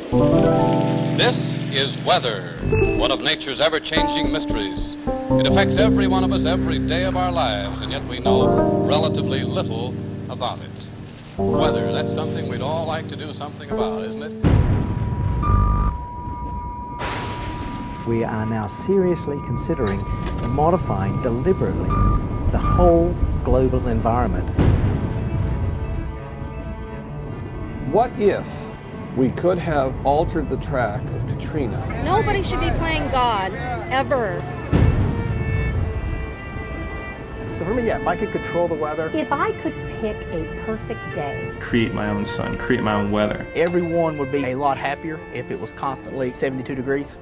This is weather, one of nature's ever-changing mysteries. It affects every one of us every day of our lives, and yet we know relatively little about it. Weather, that's something we'd all like to do something about, isn't it? We are now seriously considering modifying deliberately the whole global environment. What if we could have altered the track of Katrina? Nobody should be playing God, ever. So for me, yeah, if I could control the weather. If I could pick a perfect day. Create my own sun, create my own weather. Everyone would be a lot happier if it was constantly 72 degrees.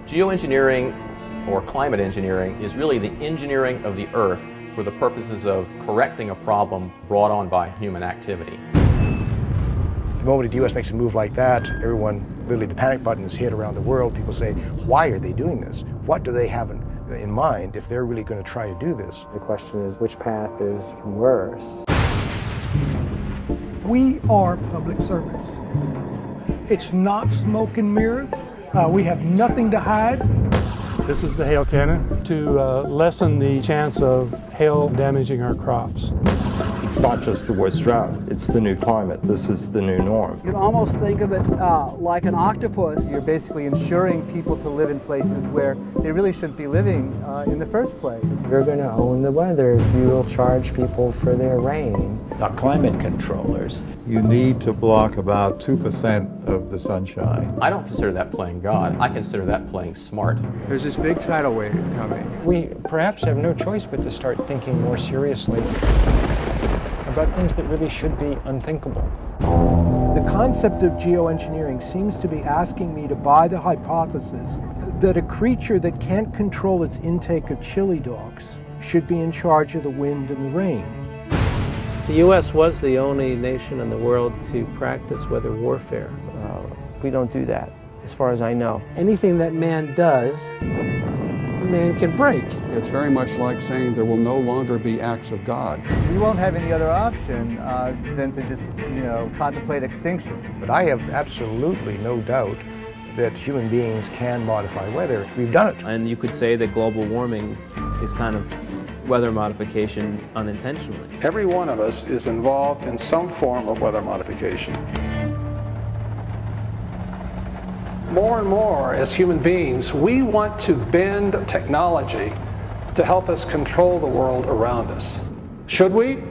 Geoengineering, or climate engineering, is really the engineering of the Earth for the purposes of correcting a problem brought on by human activity. The moment the U.S. makes a move like that, everyone, literally the panic button is hit around the world. People say, why are they doing this? What do they have in mind if they're really going to try to do this? The question is, which path is worse? We are public servants. It's not smoke and mirrors. We have nothing to hide. This is the hail cannon to lessen the chance of hail damaging our crops. It's not just the worst drought, it's the new climate. This is the new norm. You can almost think of it like an octopus. You're basically ensuring people to live in places where they really shouldn't be living in the first place. You're going to own the weather if you will charge people for their rain. The climate controllers. You need to block about 2% of the sunshine. I don't consider that playing God. I consider that playing smart. There's this big tidal wave coming. We perhaps have no choice but to start thinking more seriously about things that really should be unthinkable. The concept of geoengineering seems to be asking me to buy the hypothesis that a creature that can't control its intake of chili dogs should be in charge of the wind and the rain. The U.S. was the only nation in the world to practice weather warfare. We don't do that, as far as I know. Anything that man does, man can break. It's very much like saying there will no longer be acts of God. We won't have any other option than to just, contemplate extinction. But I have absolutely no doubt that human beings can modify weather. We've done it. And you could say that global warming is kind of weather modification unintentionally. Every one of us is involved in some form of weather modification. More and more, as human beings, we want to bend technology to help us control the world around us. Should we?